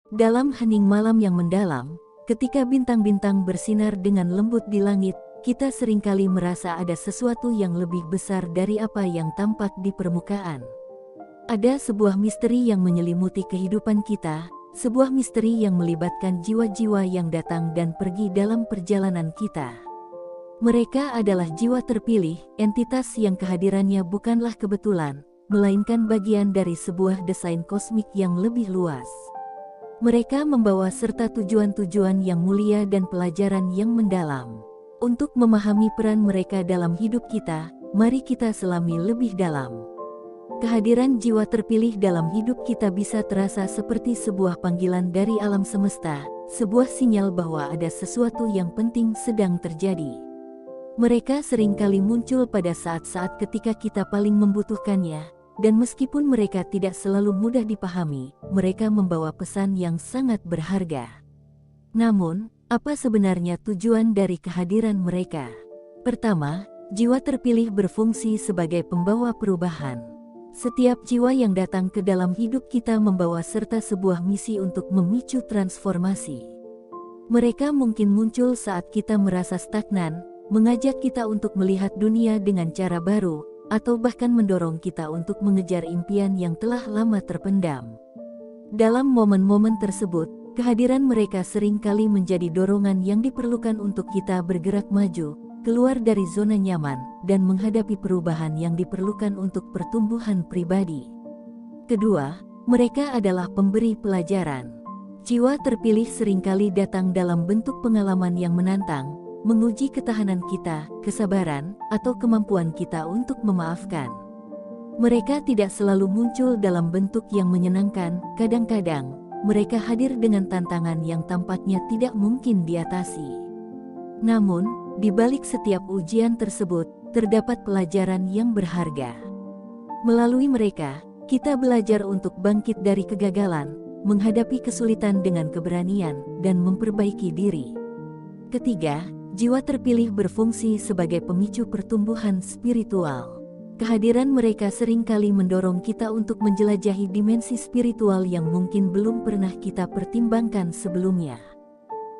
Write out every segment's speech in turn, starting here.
Dalam hening malam yang mendalam, ketika bintang-bintang bersinar dengan lembut di langit, kita seringkali merasa ada sesuatu yang lebih besar dari apa yang tampak di permukaan. Ada sebuah misteri yang menyelimuti kehidupan kita, sebuah misteri yang melibatkan jiwa-jiwa yang datang dan pergi dalam perjalanan kita. Mereka adalah jiwa terpilih, entitas yang kehadirannya bukanlah kebetulan, melainkan bagian dari sebuah desain kosmik yang lebih luas. Mereka membawa serta tujuan-tujuan yang mulia dan pelajaran yang mendalam. Untuk memahami peran mereka dalam hidup kita, mari kita selami lebih dalam. Kehadiran jiwa terpilih dalam hidup kita bisa terasa seperti sebuah panggilan dari alam semesta, sebuah sinyal bahwa ada sesuatu yang penting sedang terjadi. Mereka seringkali muncul pada saat-saat ketika kita paling membutuhkannya, dan meskipun mereka tidak selalu mudah dipahami, mereka membawa pesan yang sangat berharga. Namun, apa sebenarnya tujuan dari kehadiran mereka? Pertama, jiwa terpilih berfungsi sebagai pembawa perubahan. Setiap jiwa yang datang ke dalam hidup kita membawa serta sebuah misi untuk memicu transformasi. Mereka mungkin muncul saat kita merasa stagnan, mengajak kita untuk melihat dunia dengan cara baru, atau bahkan mendorong kita untuk mengejar impian yang telah lama terpendam. Dalam momen-momen tersebut, kehadiran mereka seringkali menjadi dorongan yang diperlukan untuk kita bergerak maju, keluar dari zona nyaman, dan menghadapi perubahan yang diperlukan untuk pertumbuhan pribadi. Kedua, mereka adalah pemberi pelajaran. Jiwa terpilih seringkali datang dalam bentuk pengalaman yang menantang, menguji ketahanan kita, kesabaran, atau kemampuan kita untuk memaafkan. Mereka tidak selalu muncul dalam bentuk yang menyenangkan, kadang-kadang mereka hadir dengan tantangan yang tampaknya tidak mungkin diatasi. Namun, di balik setiap ujian tersebut, terdapat pelajaran yang berharga. Melalui mereka, kita belajar untuk bangkit dari kegagalan, menghadapi kesulitan dengan keberanian, dan memperbaiki diri. Ketiga, jiwa terpilih berfungsi sebagai pemicu pertumbuhan spiritual. Kehadiran mereka seringkali mendorong kita untuk menjelajahi dimensi spiritual yang mungkin belum pernah kita pertimbangkan sebelumnya.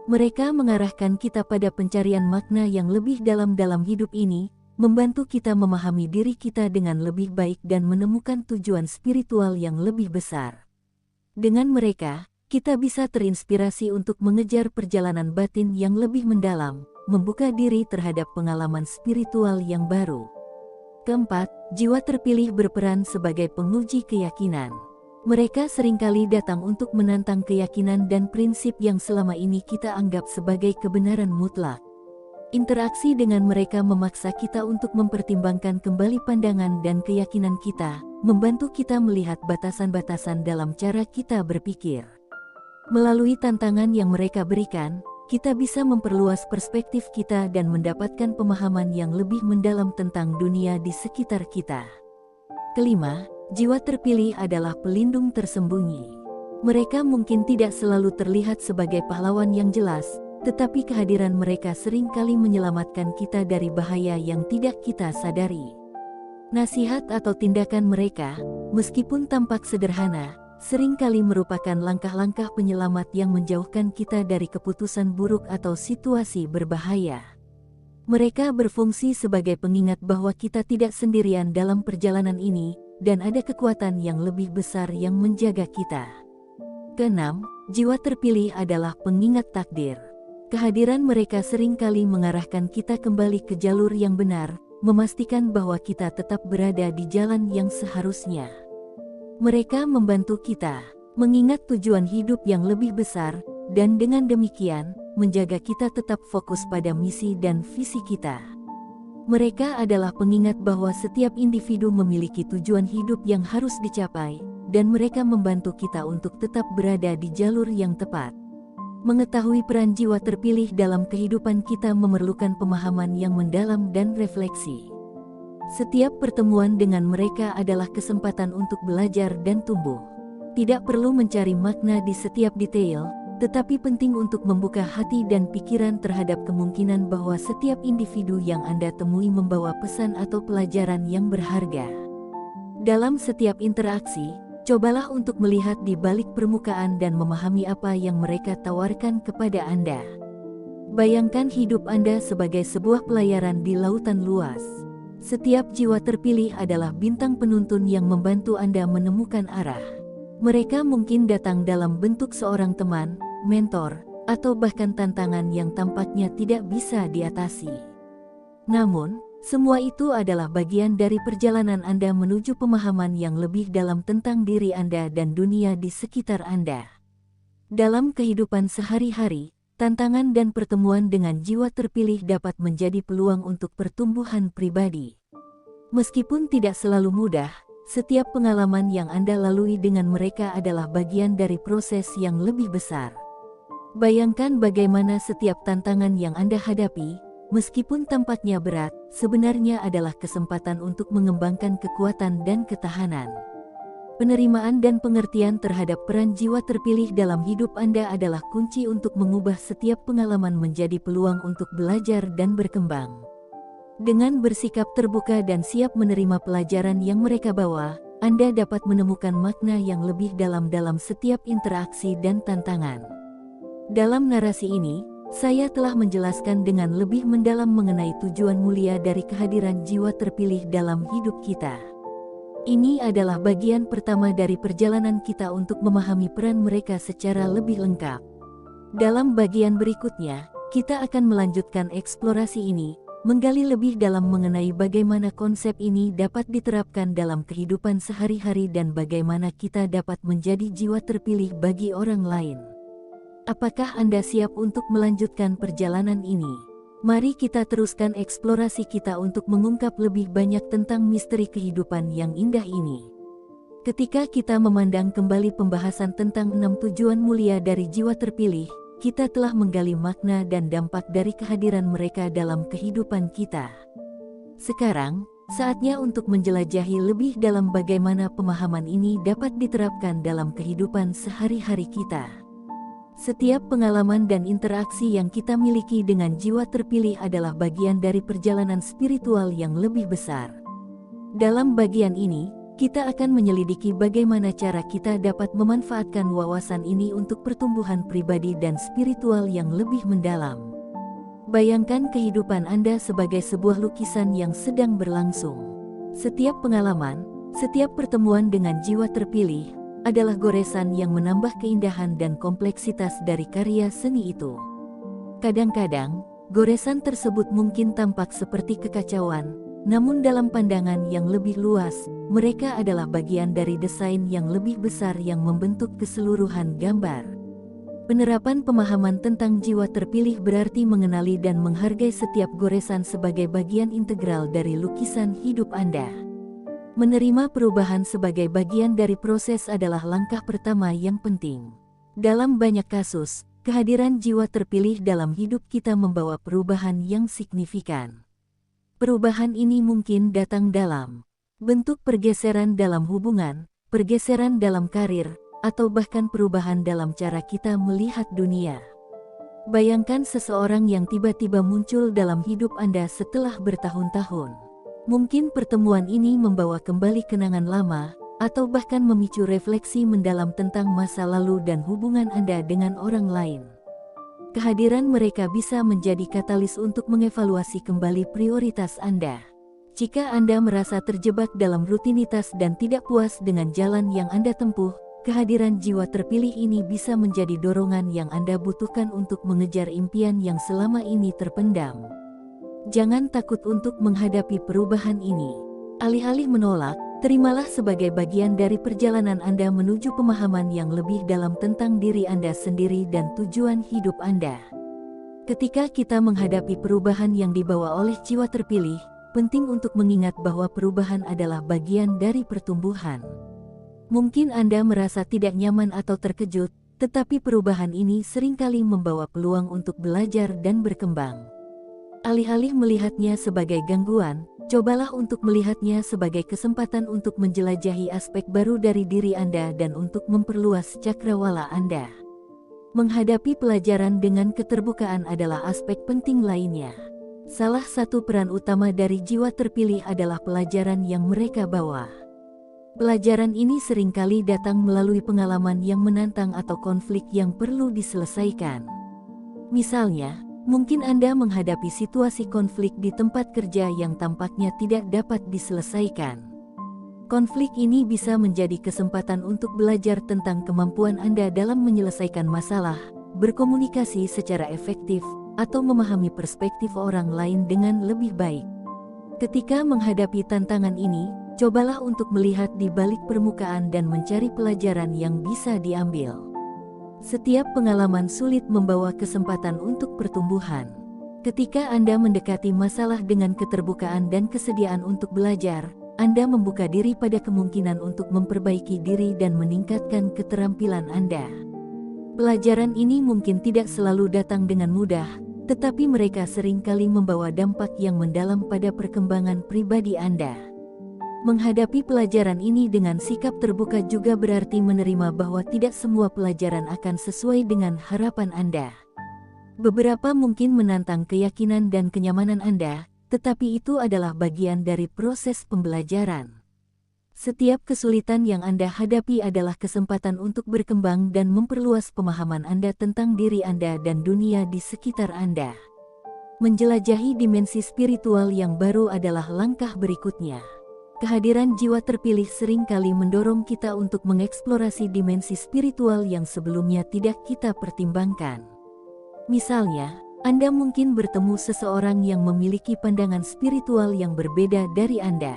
Mereka mengarahkan kita pada pencarian makna yang lebih dalam hidup ini, membantu kita memahami diri kita dengan lebih baik dan menemukan tujuan spiritual yang lebih besar. Dengan mereka, kita bisa terinspirasi untuk mengejar perjalanan batin yang lebih mendalam, membuka diri terhadap pengalaman spiritual yang baru. Keempat, jiwa terpilih berperan sebagai penguji keyakinan. Mereka seringkali datang untuk menantang keyakinan dan prinsip yang selama ini kita anggap sebagai kebenaran mutlak. Interaksi dengan mereka memaksa kita untuk mempertimbangkan kembali pandangan dan keyakinan kita, membantu kita melihat batasan-batasan dalam cara kita berpikir. Melalui tantangan yang mereka berikan, kita bisa memperluas perspektif kita dan mendapatkan pemahaman yang lebih mendalam tentang dunia di sekitar kita. Kelima, jiwa terpilih adalah pelindung tersembunyi. Mereka mungkin tidak selalu terlihat sebagai pahlawan yang jelas, tetapi kehadiran mereka seringkali menyelamatkan kita dari bahaya yang tidak kita sadari. Nasihat atau tindakan mereka, meskipun tampak sederhana, seringkali merupakan langkah-langkah penyelamat yang menjauhkan kita dari keputusan buruk atau situasi berbahaya. Mereka berfungsi sebagai pengingat bahwa kita tidak sendirian dalam perjalanan ini, dan ada kekuatan yang lebih besar yang menjaga kita. Keenam, jiwa terpilih adalah pengingat takdir. Kehadiran mereka seringkali mengarahkan kita kembali ke jalur yang benar, memastikan bahwa kita tetap berada di jalan yang seharusnya. Mereka membantu kita mengingat tujuan hidup yang lebih besar, dan dengan demikian, menjaga kita tetap fokus pada misi dan visi kita. Mereka adalah pengingat bahwa setiap individu memiliki tujuan hidup yang harus dicapai, dan mereka membantu kita untuk tetap berada di jalur yang tepat. Mengetahui peran jiwa terpilih dalam kehidupan kita memerlukan pemahaman yang mendalam dan refleksi. Setiap pertemuan dengan mereka adalah kesempatan untuk belajar dan tumbuh. Tidak perlu mencari makna di setiap detail, tetapi penting untuk membuka hati dan pikiran terhadap kemungkinan bahwa setiap individu yang Anda temui membawa pesan atau pelajaran yang berharga. Dalam setiap interaksi, Cobalah untuk melihat di balik permukaan dan memahami apa yang mereka tawarkan kepada Anda. Bayangkan hidup Anda sebagai sebuah pelayaran di lautan luas. Setiap jiwa terpilih adalah bintang penuntun yang membantu Anda menemukan arah. Mereka mungkin datang dalam bentuk seorang teman, mentor, atau bahkan tantangan yang tampaknya tidak bisa diatasi. Namun, semua itu adalah bagian dari perjalanan Anda menuju pemahaman yang lebih dalam tentang diri Anda dan dunia di sekitar Anda. Dalam kehidupan sehari-hari, tantangan dan pertemuan dengan jiwa terpilih dapat menjadi peluang untuk pertumbuhan pribadi. Meskipun tidak selalu mudah, setiap pengalaman yang Anda lalui dengan mereka adalah bagian dari proses yang lebih besar. Bayangkan bagaimana setiap tantangan yang Anda hadapi, meskipun tampaknya berat, sebenarnya adalah kesempatan untuk mengembangkan kekuatan dan ketahanan. Penerimaan dan pengertian terhadap peran jiwa terpilih dalam hidup Anda adalah kunci untuk mengubah setiap pengalaman menjadi peluang untuk belajar dan berkembang. Dengan bersikap terbuka dan siap menerima pelajaran yang mereka bawa, Anda dapat menemukan makna yang lebih dalam setiap interaksi dan tantangan. Dalam narasi ini, saya telah menjelaskan dengan lebih mendalam mengenai tujuan mulia dari kehadiran jiwa terpilih dalam hidup kita. Ini adalah bagian pertama dari perjalanan kita untuk memahami peran mereka secara lebih lengkap. Dalam bagian berikutnya, kita akan melanjutkan eksplorasi ini, menggali lebih dalam mengenai bagaimana konsep ini dapat diterapkan dalam kehidupan sehari-hari dan bagaimana kita dapat menjadi jiwa terpilih bagi orang lain. Apakah Anda siap untuk melanjutkan perjalanan ini? Mari kita teruskan eksplorasi kita untuk mengungkap lebih banyak tentang misteri kehidupan yang indah ini. Ketika kita memandang kembali pembahasan tentang 6 tujuan mulia dari jiwa terpilih, kita telah menggali makna dan dampak dari kehadiran mereka dalam kehidupan kita. Sekarang, saatnya untuk menjelajahi lebih dalam bagaimana pemahaman ini dapat diterapkan dalam kehidupan sehari-hari kita. Setiap pengalaman dan interaksi yang kita miliki dengan jiwa terpilih adalah bagian dari perjalanan spiritual yang lebih besar. Dalam bagian ini, kita akan menyelidiki bagaimana cara kita dapat memanfaatkan wawasan ini untuk pertumbuhan pribadi dan spiritual yang lebih mendalam. Bayangkan kehidupan Anda sebagai sebuah lukisan yang sedang berlangsung. Setiap pengalaman, setiap pertemuan dengan jiwa terpilih, adalah goresan yang menambah keindahan dan kompleksitas dari karya seni itu. Kadang-kadang, goresan tersebut mungkin tampak seperti kekacauan, namun dalam pandangan yang lebih luas, mereka adalah bagian dari desain yang lebih besar yang membentuk keseluruhan gambar. Penerapan pemahaman tentang jiwa terpilih berarti mengenali dan menghargai setiap goresan sebagai bagian integral dari lukisan hidup Anda. Menerima perubahan sebagai bagian dari proses adalah langkah pertama yang penting. Dalam banyak kasus, kehadiran jiwa terpilih dalam hidup kita membawa perubahan yang signifikan. Perubahan ini mungkin datang dalam bentuk pergeseran dalam hubungan, pergeseran dalam karir, atau bahkan perubahan dalam cara kita melihat dunia. Bayangkan seseorang yang tiba-tiba muncul dalam hidup Anda setelah bertahun-tahun. Mungkin pertemuan ini membawa kembali kenangan lama, atau bahkan memicu refleksi mendalam tentang masa lalu dan hubungan Anda dengan orang lain. Kehadiran mereka bisa menjadi katalis untuk mengevaluasi kembali prioritas Anda. Jika Anda merasa terjebak dalam rutinitas dan tidak puas dengan jalan yang Anda tempuh, kehadiran jiwa terpilih ini bisa menjadi dorongan yang Anda butuhkan untuk mengejar impian yang selama ini terpendam. Jangan takut untuk menghadapi perubahan ini. Alih-alih menolak, terimalah sebagai bagian dari perjalanan Anda menuju pemahaman yang lebih dalam tentang diri Anda sendiri dan tujuan hidup Anda. Ketika kita menghadapi perubahan yang dibawa oleh jiwa terpilih, penting untuk mengingat bahwa perubahan adalah bagian dari pertumbuhan. Mungkin Anda merasa tidak nyaman atau terkejut, tetapi perubahan ini seringkali membawa peluang untuk belajar dan berkembang. Alih-alih melihatnya sebagai gangguan, cobalah untuk melihatnya sebagai kesempatan untuk menjelajahi aspek baru dari diri Anda dan untuk memperluas cakrawala Anda. Menghadapi pelajaran dengan keterbukaan adalah aspek penting lainnya. Salah satu peran utama dari jiwa terpilih adalah pelajaran yang mereka bawa. Pelajaran ini seringkali datang melalui pengalaman yang menantang atau konflik yang perlu diselesaikan. Misalnya, mungkin Anda menghadapi situasi konflik di tempat kerja yang tampaknya tidak dapat diselesaikan. Konflik ini bisa menjadi kesempatan untuk belajar tentang kemampuan Anda dalam menyelesaikan masalah, berkomunikasi secara efektif, atau memahami perspektif orang lain dengan lebih baik. Ketika menghadapi tantangan ini, cobalah untuk melihat di balik permukaan dan mencari pelajaran yang bisa diambil. Setiap pengalaman sulit membawa kesempatan untuk pertumbuhan. Ketika Anda mendekati masalah dengan keterbukaan dan kesediaan untuk belajar, Anda membuka diri pada kemungkinan untuk memperbaiki diri dan meningkatkan keterampilan Anda. Pelajaran ini mungkin tidak selalu datang dengan mudah, tetapi mereka seringkali membawa dampak yang mendalam pada perkembangan pribadi Anda. Menghadapi pelajaran ini dengan sikap terbuka juga berarti menerima bahwa tidak semua pelajaran akan sesuai dengan harapan Anda. Beberapa mungkin menantang keyakinan dan kenyamanan Anda, tetapi itu adalah bagian dari proses pembelajaran. Setiap kesulitan yang Anda hadapi adalah kesempatan untuk berkembang dan memperluas pemahaman Anda tentang diri Anda dan dunia di sekitar Anda. Menjelajahi dimensi spiritual yang baru adalah langkah berikutnya. Kehadiran jiwa terpilih seringkali mendorong kita untuk mengeksplorasi dimensi spiritual yang sebelumnya tidak kita pertimbangkan. Misalnya, Anda mungkin bertemu seseorang yang memiliki pandangan spiritual yang berbeda dari Anda.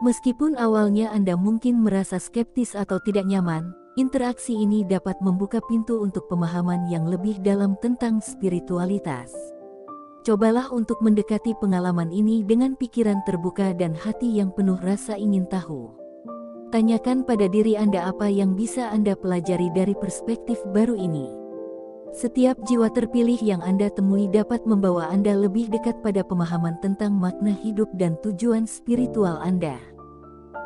Meskipun awalnya Anda mungkin merasa skeptis atau tidak nyaman, interaksi ini dapat membuka pintu untuk pemahaman yang lebih dalam tentang spiritualitas. Cobalah untuk mendekati pengalaman ini dengan pikiran terbuka dan hati yang penuh rasa ingin tahu. Tanyakan pada diri Anda apa yang bisa Anda pelajari dari perspektif baru ini. Setiap jiwa terpilih yang Anda temui dapat membawa Anda lebih dekat pada pemahaman tentang makna hidup dan tujuan spiritual Anda.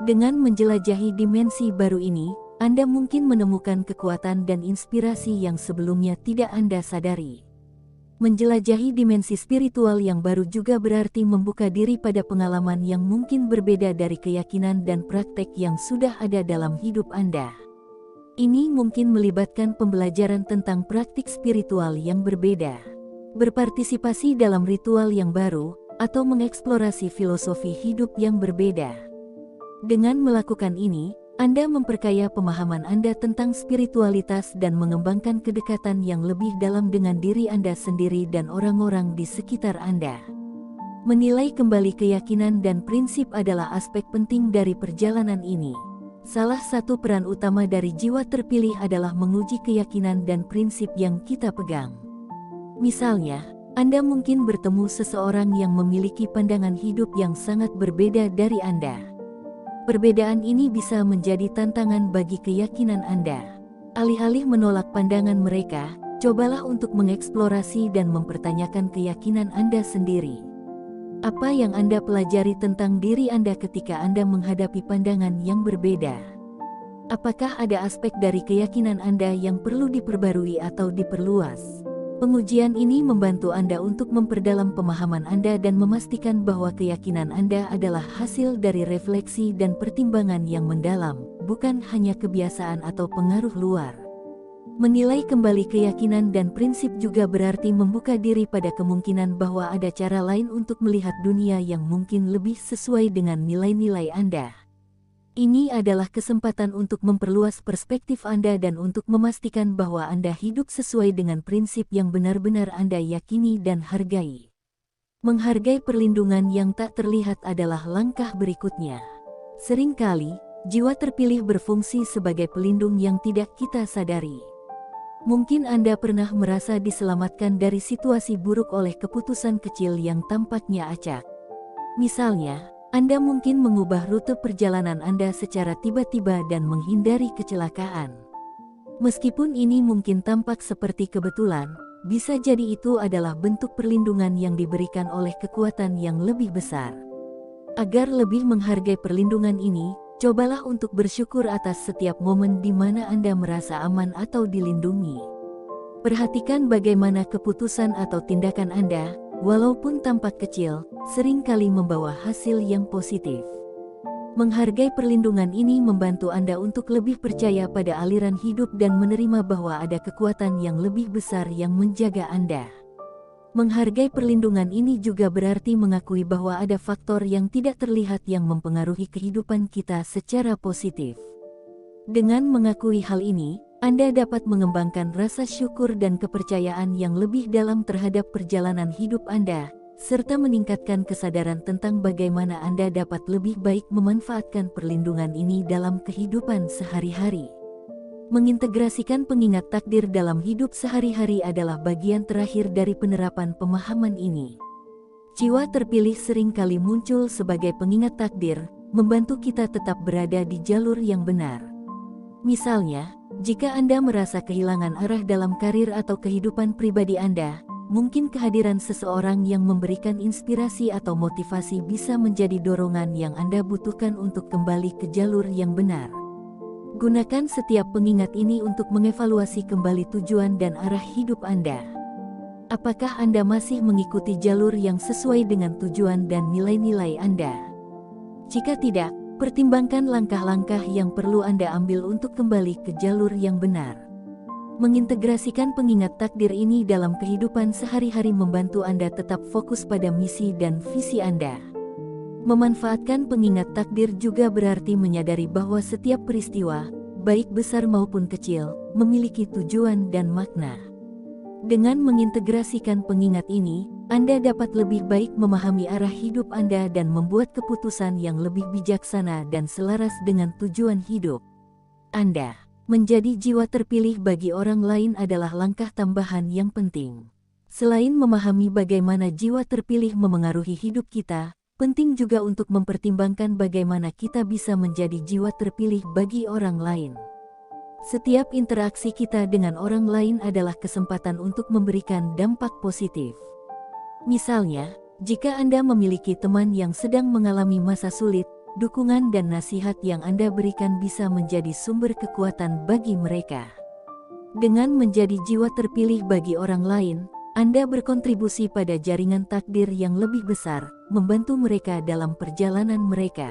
Dengan menjelajahi dimensi baru ini, Anda mungkin menemukan kekuatan dan inspirasi yang sebelumnya tidak Anda sadari. Menjelajahi dimensi spiritual yang baru juga berarti membuka diri pada pengalaman yang mungkin berbeda dari keyakinan dan praktek yang sudah ada dalam hidup Anda. Ini mungkin melibatkan pembelajaran tentang praktik spiritual yang berbeda, berpartisipasi dalam ritual yang baru, atau mengeksplorasi filosofi hidup yang berbeda. Dengan melakukan ini, Anda memperkaya pemahaman Anda tentang spiritualitas dan mengembangkan kedekatan yang lebih dalam dengan diri Anda sendiri dan orang-orang di sekitar Anda. Menilai kembali keyakinan dan prinsip adalah aspek penting dari perjalanan ini. Salah satu peran utama dari jiwa terpilih adalah menguji keyakinan dan prinsip yang kita pegang. Misalnya, Anda mungkin bertemu seseorang yang memiliki pandangan hidup yang sangat berbeda dari Anda. Perbedaan ini bisa menjadi tantangan bagi keyakinan Anda. Alih-alih menolak pandangan mereka, cobalah untuk mengeksplorasi dan mempertanyakan keyakinan Anda sendiri. Apa yang Anda pelajari tentang diri Anda ketika Anda menghadapi pandangan yang berbeda? Apakah ada aspek dari keyakinan Anda yang perlu diperbarui atau diperluas? Pengujian ini membantu Anda untuk memperdalam pemahaman Anda dan memastikan bahwa keyakinan Anda adalah hasil dari refleksi dan pertimbangan yang mendalam, bukan hanya kebiasaan atau pengaruh luar. Menilai kembali keyakinan dan prinsip juga berarti membuka diri pada kemungkinan bahwa ada cara lain untuk melihat dunia yang mungkin lebih sesuai dengan nilai-nilai Anda. Ini adalah kesempatan untuk memperluas perspektif Anda dan untuk memastikan bahwa Anda hidup sesuai dengan prinsip yang benar-benar Anda yakini dan hargai. Menghargai perlindungan yang tak terlihat adalah langkah berikutnya. Seringkali, jiwa terpilih berfungsi sebagai pelindung yang tidak kita sadari. Mungkin Anda pernah merasa diselamatkan dari situasi buruk oleh keputusan kecil yang tampaknya acak. Misalnya, Anda mungkin mengubah rute perjalanan Anda secara tiba-tiba dan menghindari kecelakaan. Meskipun ini mungkin tampak seperti kebetulan, bisa jadi itu adalah bentuk perlindungan yang diberikan oleh kekuatan yang lebih besar. Agar lebih menghargai perlindungan ini, cobalah untuk bersyukur atas setiap momen di mana Anda merasa aman atau dilindungi. Perhatikan bagaimana keputusan atau tindakan Anda, walaupun tampak kecil, seringkali membawa hasil yang positif. Menghargai perlindungan ini membantu Anda untuk lebih percaya pada aliran hidup dan menerima bahwa ada kekuatan yang lebih besar yang menjaga Anda. Menghargai perlindungan ini juga berarti mengakui bahwa ada faktor yang tidak terlihat yang mempengaruhi kehidupan kita secara positif. Dengan mengakui hal ini, Anda dapat mengembangkan rasa syukur dan kepercayaan yang lebih dalam terhadap perjalanan hidup Anda, serta meningkatkan kesadaran tentang bagaimana Anda dapat lebih baik memanfaatkan perlindungan ini dalam kehidupan sehari-hari. Mengintegrasikan pengingat takdir dalam hidup sehari-hari adalah bagian terakhir dari penerapan pemahaman ini. Jiwa terpilih seringkali muncul sebagai pengingat takdir, membantu kita tetap berada di jalur yang benar. Misalnya, jika Anda merasa kehilangan arah dalam karir atau kehidupan pribadi Anda, mungkin kehadiran seseorang yang memberikan inspirasi atau motivasi bisa menjadi dorongan yang Anda butuhkan untuk kembali ke jalur yang benar. Gunakan setiap pengingat ini untuk mengevaluasi kembali tujuan dan arah hidup Anda. Apakah Anda masih mengikuti jalur yang sesuai dengan tujuan dan nilai-nilai Anda? Jika tidak, pertimbangkan langkah-langkah yang perlu Anda ambil untuk kembali ke jalur yang benar. Mengintegrasikan pengingat takdir ini dalam kehidupan sehari-hari membantu Anda tetap fokus pada misi dan visi Anda. Memanfaatkan pengingat takdir juga berarti menyadari bahwa setiap peristiwa, baik besar maupun kecil, memiliki tujuan dan makna. Dengan mengintegrasikan pengingat ini, Anda dapat lebih baik memahami arah hidup Anda dan membuat keputusan yang lebih bijaksana dan selaras dengan tujuan hidup Anda. Menjadi jiwa terpilih bagi orang lain adalah langkah tambahan yang penting. Selain memahami bagaimana jiwa terpilih memengaruhi hidup kita, penting juga untuk mempertimbangkan bagaimana kita bisa menjadi jiwa terpilih bagi orang lain. Setiap interaksi kita dengan orang lain adalah kesempatan untuk memberikan dampak positif. Misalnya, jika Anda memiliki teman yang sedang mengalami masa sulit, dukungan dan nasihat yang Anda berikan bisa menjadi sumber kekuatan bagi mereka. Dengan menjadi jiwa terpilih bagi orang lain, Anda berkontribusi pada jaringan takdir yang lebih besar, membantu mereka dalam perjalanan mereka.